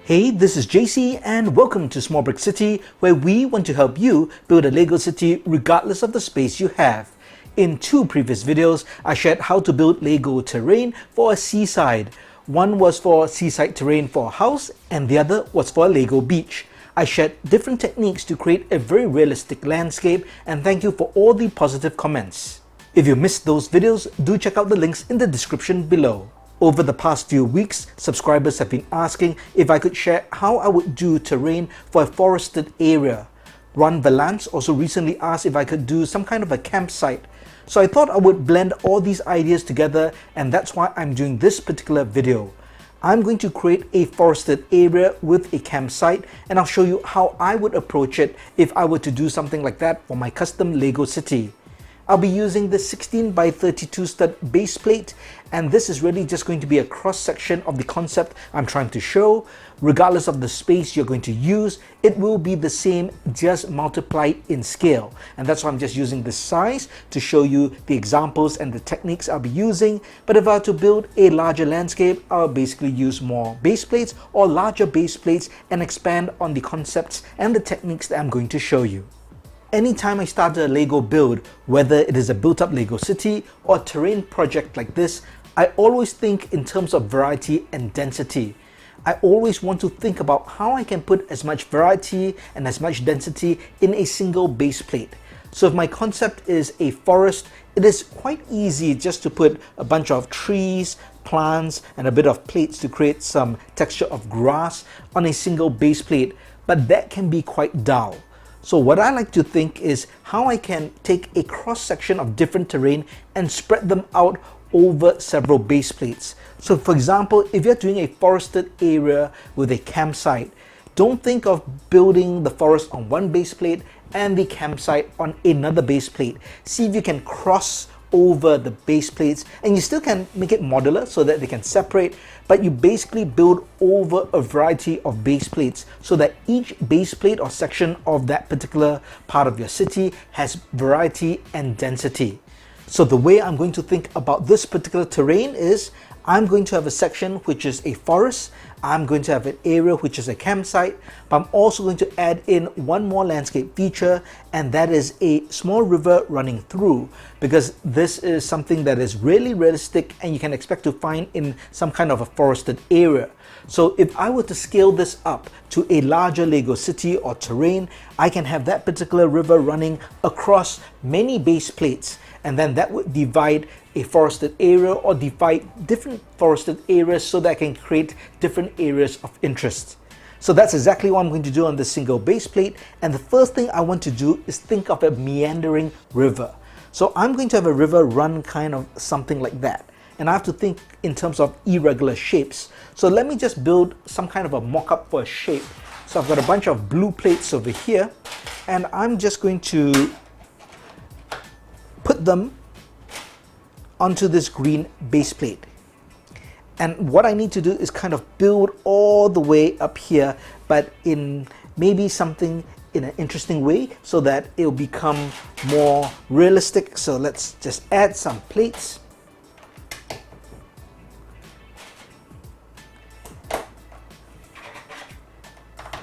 Hey, this is JC and welcome to Small Brick City, where we want to help you build a Lego city regardless of the space you have. In two previous videos, I shared how to build Lego terrain for a seaside. One was for seaside terrain for a house and the other was for a Lego beach. I shared different techniques to create a very realistic landscape, and thank you for all the positive comments. If you missed those videos, do check out the links in the description below. Over the past few weeks, subscribers have been asking if I could share how I would do terrain for a forested area. Ron Valance also recently asked if I could do some kind of a campsite. So I thought I would blend all these ideas together, and that's why I'm doing this particular video. I'm going to create a forested area with a campsite, and I'll show you how I would approach it if I were to do something like that for my custom Lego city. I'll be using the 16 by 32 stud base plate, and this is really just going to be a cross section of the concept I'm trying to show. Regardless of the space you're going to use, it will be the same, just multiplied in scale. And that's why I'm just using this size to show you the examples and the techniques I'll be using. But if I were to build a larger landscape, I'll basically use more base plates or larger base plates and expand on the concepts and the techniques that I'm going to show you. Anytime I start a Lego build, whether it is a built-up Lego city or a terrain project like this, I always think in terms of variety and density. I always want to think about how I can put as much variety and as much density in a single base plate. So if my concept is a forest, it is quite easy just to put a bunch of trees, plants, and a bit of plates to create some texture of grass on a single base plate, but that can be quite dull. So what I like to think is how I can take a cross section of different terrain and spread them out over several base plates. So for example, if you're doing a forested area with a campsite, don't think of building the forest on one base plate and the campsite on another base plate. See if you can cross over the base plates, and you still can make it modular so that they can separate, but you basically build over a variety of base plates so that each base plate or section of that particular part of your city has variety and density. So the way I'm going to think about this particular terrain is I'm going to have a section which is a forest, I'm going to have an area which is a campsite, but I'm also going to add in one more landscape feature, and that is a small river running through, because this is something that is really realistic and you can expect to find in some kind of a forested area. So if I were to scale this up to a larger Lego city or terrain, I can have that particular river running across many base plates, and then that would divide a forested area or divide different forested areas so that I can create different areas of interest. So that's exactly what I'm going to do on this single base plate. And the first thing I want to do is think of a meandering river. So I'm going to have a river run kind of something like that. And I have to think in terms of irregular shapes. So let me just build some kind of a mock-up for a shape. So I've got a bunch of blue plates over here, and I'm just going to put them onto this green base plate. And what I need to do is kind of build all the way up here, but in maybe something in an interesting way so that it'll become more realistic. So let's just add some plates.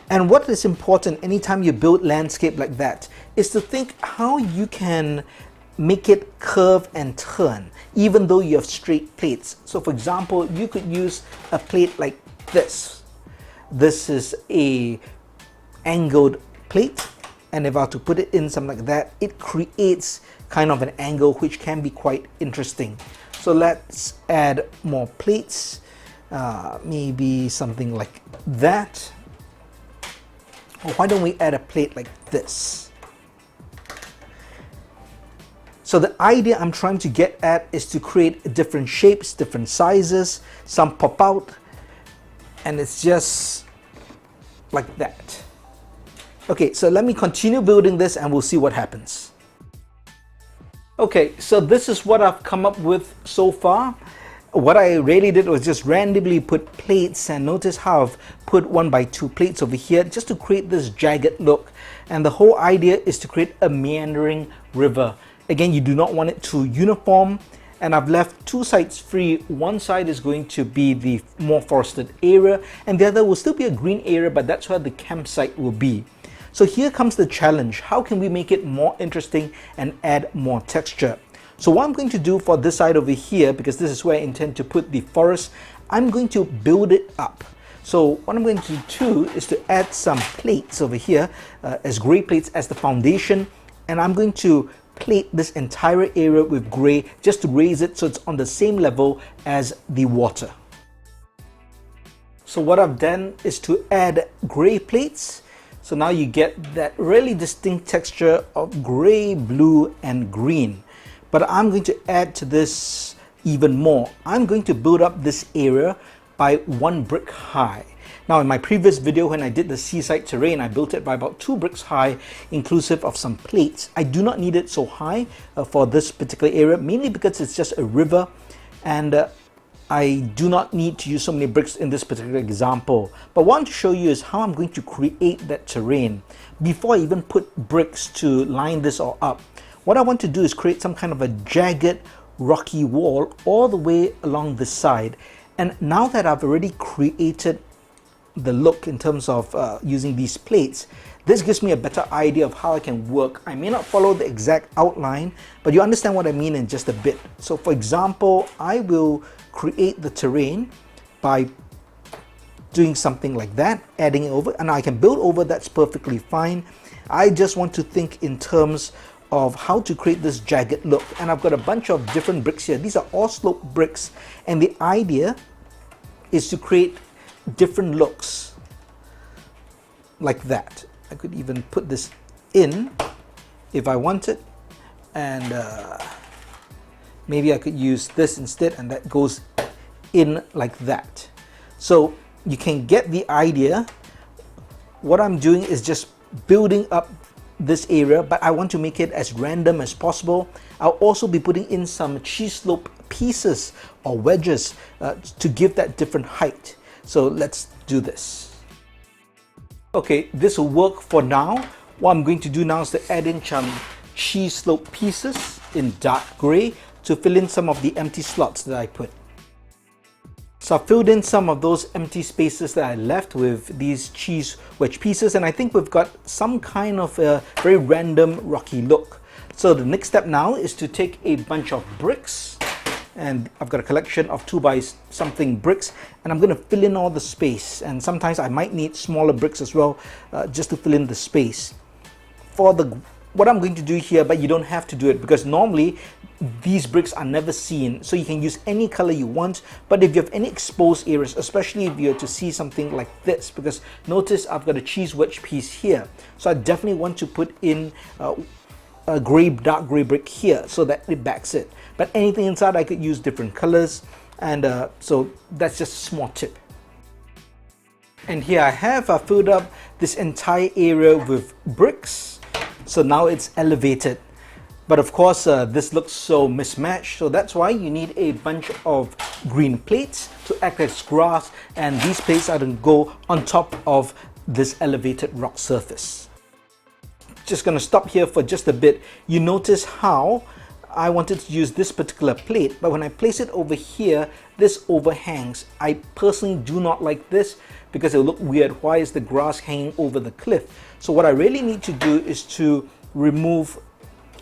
And what is important anytime you build landscape like that is to think how you can make it curve and turn, even though you have straight plates. So for example, you could use a plate like this. This is a angled plate, and if I were to put it in something like that, it creates kind of an angle which can be quite interesting. So let's add more plates, maybe something like that. Or why don't we add a plate like this? So the idea I'm trying to get at is to create different shapes, different sizes, some pop out, and it's just like that. Okay, so let me continue building this and we'll see what happens. Okay, so this is what I've come up with so far. What I really did was just randomly put plates, and notice how I've put 1x2 plates over here just to create this jagged look. And the whole idea is to create a meandering river. Again, you do not want it too uniform, and I've left two sides free. One side is going to be the more forested area, and the other will still be a green area, but that's where the campsite will be. So here comes the challenge. How can we make it more interesting and add more texture? So what I'm going to do for this side over here, because this is where I intend to put the forest, I'm going to build it up. So what I'm going to do is to add some plates over here as gray plates as the foundation, and I'm going to plate this entire area with gray just to raise it so it's on the same level as the water. So what I've done is to add gray plates. So now you get that really distinct texture of gray, blue and green. But I'm going to add to this even more. I'm going to build up this area by 1 brick high. Now in my previous video when I did the seaside terrain, I built it by about 2 bricks high, inclusive of some plates. I do not need it so high for this particular area, mainly because it's just a river, and I do not need to use so many bricks in this particular example. But what I want to show you is how I'm going to create that terrain. Before I even put bricks to line this all up, what I want to do is create some kind of a jagged rocky wall all the way along the side. And now that I've already created the look in terms of using these plates, this gives me a better idea of how I can work. I may not follow the exact outline, but you understand what I mean in just a bit. So for example, I will create the terrain by doing something like that, adding it over, and I can build over, that's perfectly fine. I just want to think in terms of how to create this jagged look, and I've got a bunch of different bricks here. These are all sloped bricks, and the idea is to create different looks like that. I could even put this in if I wanted, and maybe I could use this instead, and that goes in like that. So you can get the idea. What I'm doing is just building up this area, but I want to make it as random as possible. I'll also be putting in some cheese slope pieces or wedges to give that different height. So let's do this. Okay, this will work for now. What I'm going to do now is to add in some cheese slope pieces in dark gray to fill in some of the empty slots that I put. So I filled in some of those empty spaces that I left with these cheese wedge pieces, and I think we've got some kind of a very random rocky look. So the next step now is to take a bunch of bricks, and I've got a collection of 2 by something bricks, and I'm going to fill in all the space, and sometimes I might need smaller bricks as well just to fill in the space. For what I'm going to do here, but you don't have to do it because normally these bricks are never seen, so you can use any color you want. But if you have any exposed areas, especially if you're to see something like this, because notice I've got a cheese wedge piece here, so I definitely want to put in a dark gray brick here so that it backs it. But anything inside I could use different colors, and so that's just a small tip. And here I have filled up this entire area with bricks, so now it's elevated. But of course this looks so mismatched, so that's why you need a bunch of green plates to act as grass, and these plates are going to go on top of this elevated rock surface. Just going to stop here for just a bit. You notice how I wanted to use this particular plate, but when I place it over here, this overhangs. I personally do not like this because it will look weird. Why is the grass hanging over the cliff? So what I really need to do is to remove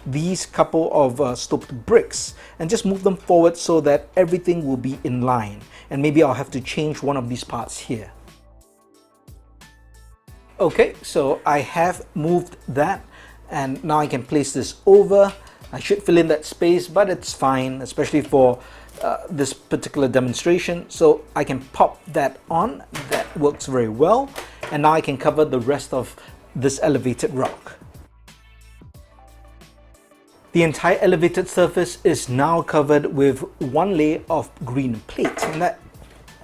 these couple of sloped bricks and just move them forward so that everything will be in line, and maybe I'll have to change one of these parts here. Okay, so I have moved that, and now I can place this over. I should fill in that space, but it's fine, especially for this particular demonstration. So I can pop that on. That works very well, and now I can cover the rest of this elevated rock. The entire elevated surface is now covered with 1 layer of green plate, and that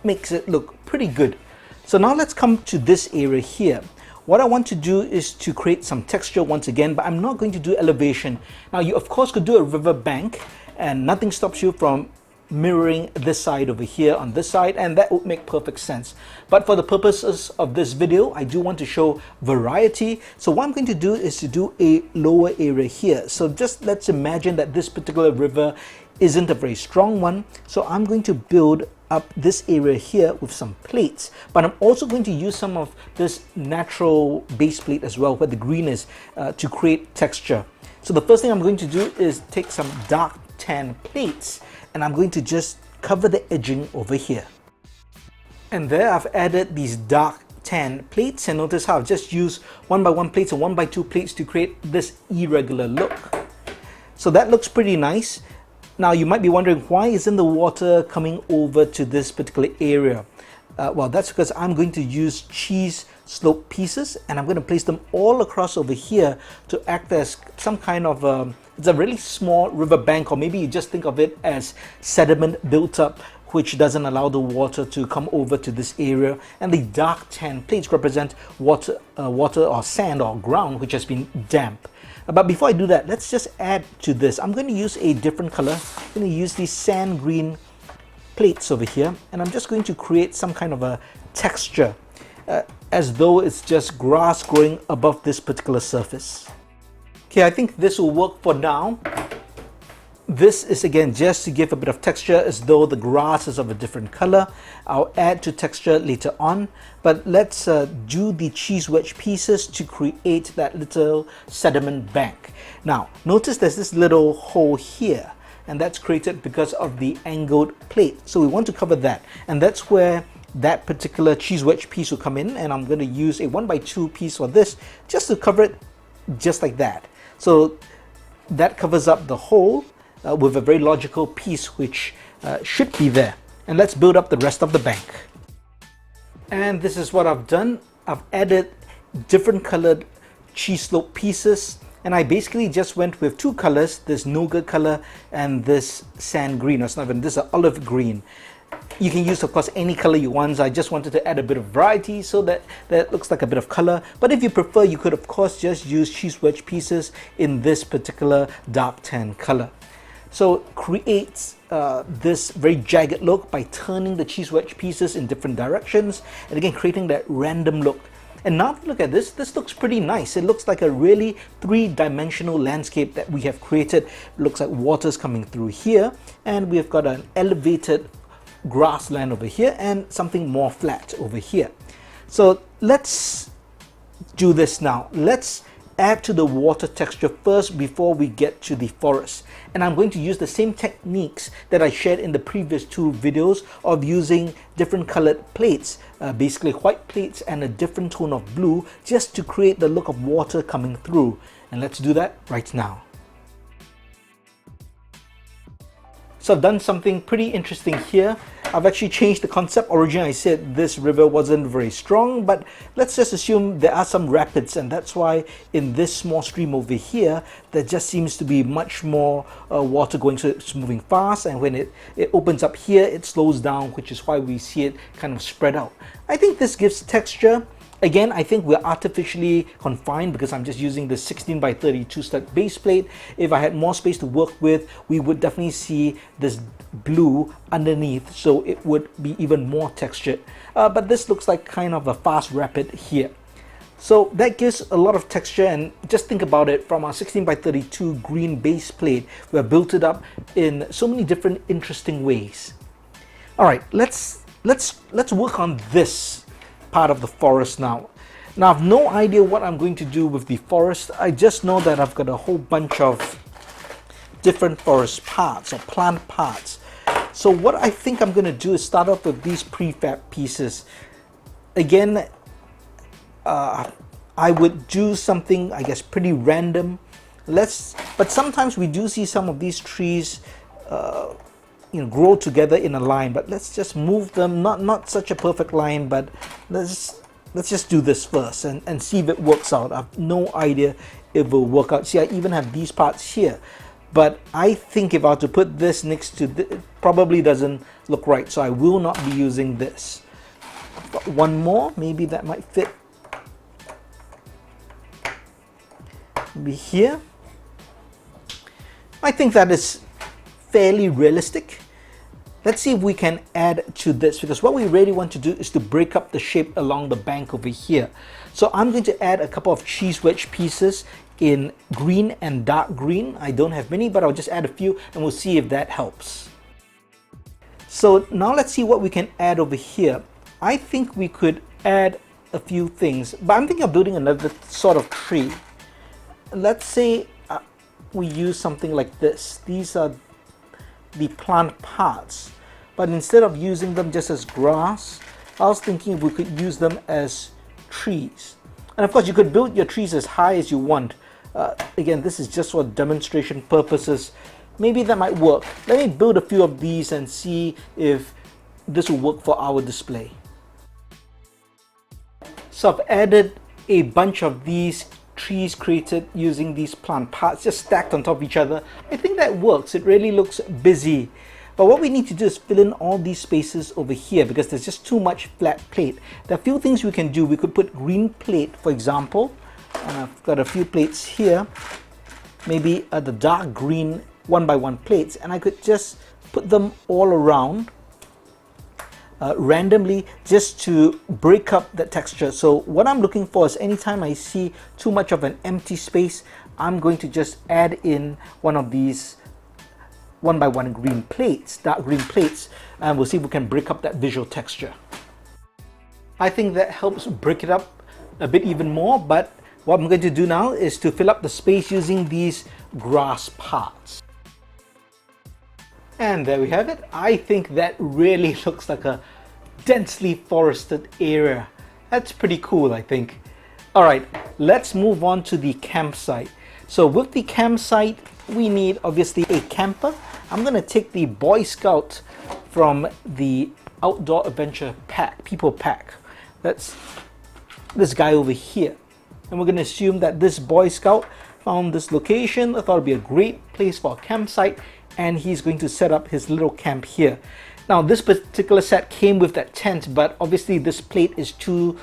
makes it look pretty good. So now let's come to this area here. What I want to do is to create some texture once again, but I'm not going to do elevation. Now you of course could do a river bank, and nothing stops you from mirroring this side over here on this side, and that would make perfect sense. But for the purposes of this video, I do want to show variety. So what I'm going to do is to do a lower area here. So just let's imagine that this particular river isn't a very strong one, so I'm going to build up this area here with some plates, but I'm also going to use some of this natural base plate as well, where the green is, to create texture. So the first thing I'm going to do is take some dark tan plates, and I'm going to just cover the edging over here. And there I've added these dark tan plates, and notice how I've just used 1x1 plates and 1x2 plates to create this irregular look. So that looks pretty nice. Now you might be wondering, why isn't the water coming over to this particular area? Well, that's because I'm going to use cheese slope pieces, and I'm going to place them all across over here to act as some kind of it's a really small river bank, or maybe you just think of it as sediment built up, which doesn't allow the water to come over to this area. And the dark tan plates represent water or sand or ground which has been damp. But before I do that, let's just add to this. I'm going to use a different color. I'm going to use these sand green plates over here, and I'm just going to create some kind of a texture as though it's just grass growing above this particular surface. Okay, I think this will work for now. This is again just to give a bit of texture, as though the grass is of a different color. I'll add to texture later on, but let's do the cheese wedge pieces to create that little sediment bank. Now notice there's this little hole here, and that's created because of the angled plate, so we want to cover that, and that's where that particular cheese wedge piece will come in. And I'm going to use a 1x2 piece for this, just to cover it just like that. So that covers up the hole with a very logical piece which should be there. And let's build up the rest of the bank. And this is what I've done. I've added different colored cheese slope pieces, and I basically just went with two colors, this nougat color and this sand green, or it's not even, this is olive green. You can use, of course, any color you want. I just wanted to add a bit of variety so that looks like a bit of color. But if you prefer, you could of course just use cheese wedge pieces in this particular dark tan color. So create this very jagged look by turning the cheese wedge pieces in different directions, and again creating that random look. And now look at this, this looks pretty nice. It looks like a really three-dimensional landscape that we have created. It looks like water's coming through here, and we've got an elevated grassland over here and something more flat over here. So let's do this now. Let's add to the water texture first before we get to the forest. And I'm going to use the same techniques that I shared in the previous two videos of using different colored plates, basically white plates and a different tone of blue, just to create the look of water coming through. And let's do that right now. So I've done something pretty interesting here. I've actually changed the concept. Originally I said this river wasn't very strong, but let's just assume there are some rapids, and that's why in this small stream over here there just seems to be much more water going, so it's moving fast, and when it opens up here it slows down, which is why we see it kind of spread out. I think this gives texture. Again, I think we're artificially confined because I'm just using the 16x32 stud base plate. If I had more space to work with, we would definitely see this blue underneath, so it would be even more textured. But this looks like kind of a fast rapid here. So that gives a lot of texture, and just think about it, from our 16x32 green base plate, we have built it up in so many different interesting ways. All right, let's work on this part of the forest now. Now I've no idea what I'm going to do with the forest. I just know that I've got a whole bunch of different forest parts or plant parts. So what I think I'm going to do is start off with these prefab pieces. Again, I would do something, I guess, pretty random. But sometimes we do see some of these trees grow together in a line, but let's just move them, not such a perfect line, but let's just do this first and see if it works out. I have no idea if it will work out. See, I even have these parts here, but I think if I were to put this next to this, it probably doesn't look right, so I will not be using this. But one more, maybe that might fit. Maybe here. I think that is fairly realistic. Let's see if we can add to this, because what we really want to do is to break up the shape along the bank over here. So I'm going to add a couple of cheese wedge pieces in green and dark green. I don't have many, but I'll just add a few and we'll see if that helps. So now let's see what we can add over here. I think we could add a few things, but I'm thinking of building another sort of tree. Let's say we use something like this. These are the plant parts, but instead of using them just as grass, I was thinking if we could use them as trees. And of course you could build your trees as high as you want. Again, this is just for demonstration purposes. Maybe that might work. Let me build a few of these and see if this will work for our display. So I've added a bunch of these trees created using these plant parts just stacked on top of each other. I think that works. It really looks busy. But what we need to do is fill in all these spaces over here because there's just too much flat plate. There are a few things we can do. We could put green plate, for example. I've got a few plates here. Maybe the dark green 1x1 plates, and I could just put them all around randomly just to break up the texture. So what I'm looking for is anytime I see too much of an empty space, I'm going to just add in one of these 1x1 green plates, dark green plates, and we'll see if we can break up that visual texture. I think that helps break it up a bit even more, but what I'm going to do now is to fill up the space using these grass parts. And there we have it. I think that really looks like a densely forested area. That's pretty cool, I think. Alright, let's move on to the campsite. So with the campsite, we need obviously a camper. I'm going to take the Boy Scout from the Outdoor Adventure pack, people pack. That's this guy over here. And we're going to assume that this Boy Scout found this location. I thought it'd be a great place for a campsite, and he's going to set up his little camp here. Now this particular set came with that tent, but obviously this plate is too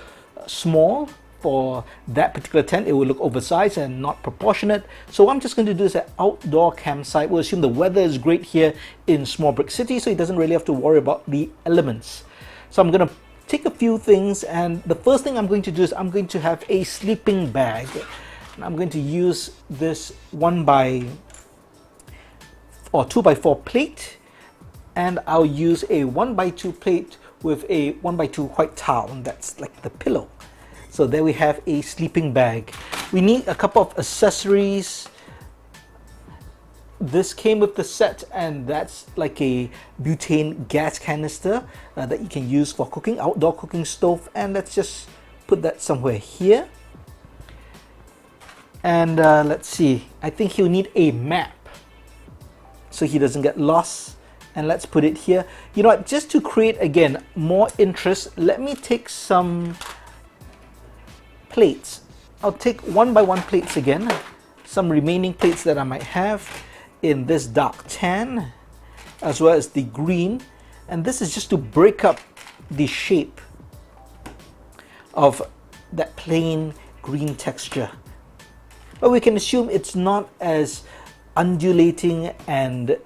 small for that particular tent. It will look oversized and not proportionate. So what I'm just going to do is an outdoor campsite. We'll assume the weather is great here in Small Brick City, so he doesn't really have to worry about the elements. So I'm going to take a few things, and the first thing I'm going to do is I'm going to have a sleeping bag. And I'm going to use this 2x4 plate, and I'll use a 1x2 plate with a 1x2 white towel, and that's like the pillow. So there we have a sleeping bag. We need a couple of accessories. This came with the set, and that's like a butane gas canister that you can use for cooking, outdoor cooking stove, and let's just put that somewhere here. And let's see, I think he'll need a map so he doesn't get lost, and let's put it here. You know what, just to create again more interest, let me take some plates. I'll take 1x1 plates again, some remaining plates that I might have in this dark tan as well as the green, and this is just to break up the shape of that plain green texture. But we can assume it's not as undulating and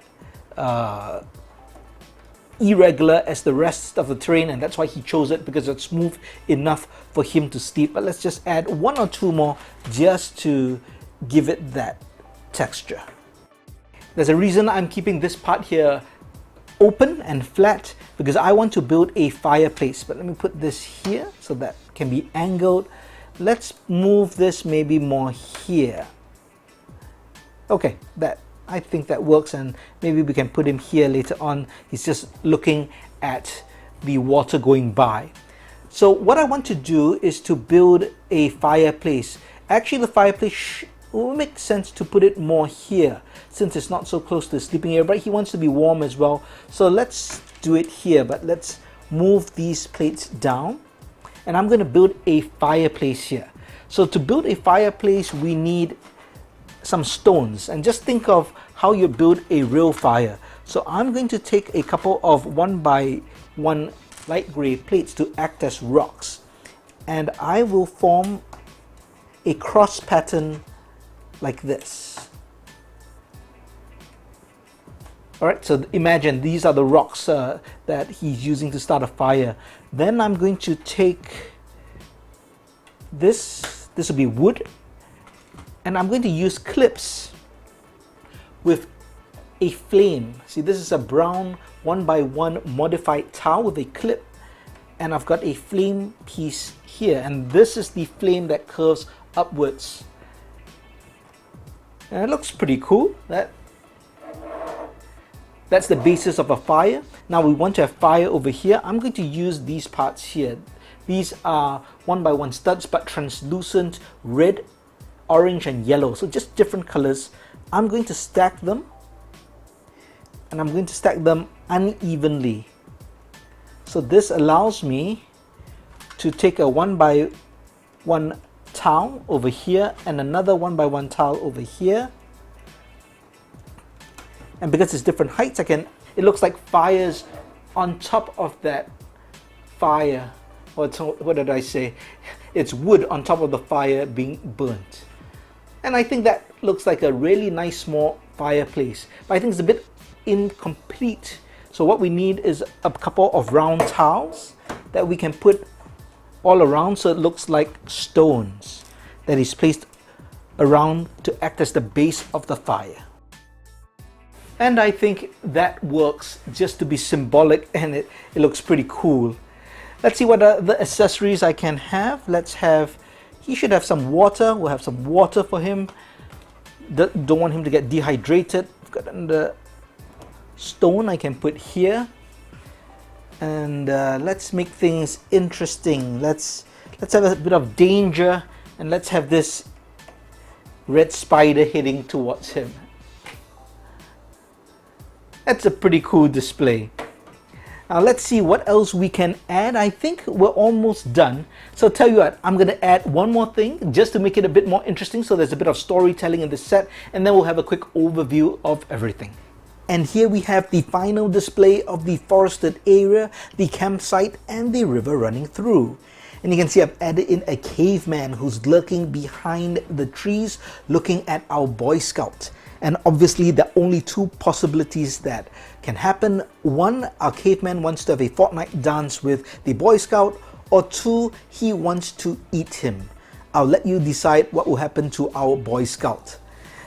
irregular as the rest of the terrain, and that's why he chose it, because it's smooth enough for him to sleep. But let's just add one or two more just to give it that texture. There's a reason I'm keeping this part here open and flat, because I want to build a fireplace. But let me put this here so that can be angled. Let's move this maybe more here. Okay, I think that works, and maybe we can put him here later on. He's just looking at the water going by. So what I want to do is to build a fireplace. Actually, the fireplace will make sense to put it more here since it's not so close to the sleeping area, but he wants to be warm as well. So let's do it here, but let's move these plates down, and I'm going to build a fireplace here. So to build a fireplace, we need some stones, and just think of how you build a real fire. So I'm going to take a couple of 1x1 light gray plates to act as rocks, and I will form a cross pattern like this. Alright, so imagine these are the rocks that he's using to start a fire. Then I'm going to take this will be wood, And I'm going to use clips with a flame. See, this is a brown 1x1 modified tile with a clip, and I've got a flame piece here, and this is the flame that curves upwards. And it looks pretty cool. That's the basis of a fire. Now we want to have fire over here. I'm going to use these parts here. These are 1x1 studs, but translucent red, orange and yellow, so just different colors. I'm going to stack them, and I'm going to stack them unevenly. So this allows me to take a 1x1 tile over here and another 1x1 tile over here. And because it's different heights, it looks like fires on top of that fire. What did I say? It's wood on top of the fire being burnt. And I think that looks like a really nice small fireplace. But I think it's a bit incomplete. So what we need is a couple of round tiles that we can put all around so it looks like stones that is placed around to act as the base of the fire. And I think that works just to be symbolic, and it looks pretty cool. Let's see what the accessories I can have. He should have some water. We'll have some water for him. Don't want him to get dehydrated. I've got the stone I can put here. And let's make things interesting. Let's have a bit of danger, and let's have this red spider heading towards him. That's a pretty cool display. Now let's see what else we can add. I think we're almost done. So tell you what, I'm going to add one more thing just to make it a bit more interesting, so there's a bit of storytelling in the set, and then we'll have a quick overview of everything. And here we have the final display of the forested area, the campsite, and the river running through. And you can see I've added in a caveman who's lurking behind the trees looking at our Boy Scout. And obviously there are only two possibilities that can happen. One, our caveman wants to have a fortnight dance with the Boy Scout, or two, he wants to eat him. I'll let you decide what will happen to our Boy Scout.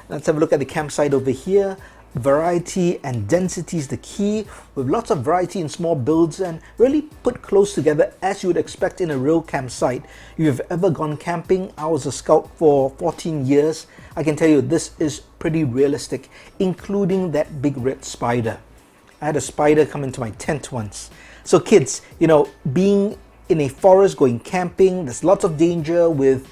Let's have a look at the campsite over here. Variety and density is the key, with lots of variety in small builds and really put close together as you would expect in a real campsite. If you've ever gone camping, I was a scout for 14 years. I can tell you this is pretty realistic, including that big red spider. I had a spider come into my tent once. So kids, being in a forest, going camping, there's lots of danger with,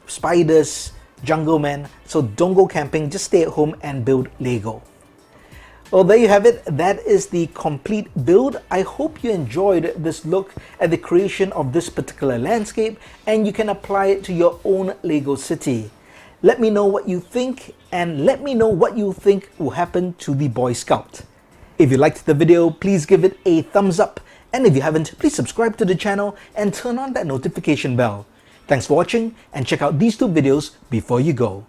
spiders, jungle men. So don't go camping, just stay at home and build Lego. Well, there you have it. That is the complete build. I hope you enjoyed this look at the creation of this particular landscape, and you can apply it to your own Lego city. Let me know what you think, and let me know what you think will happen to the Boy Scout. If you liked the video, please give it a thumbs up, and if you haven't, please subscribe to the channel and turn on that notification bell. Thanks for watching, and check out these two videos before you go.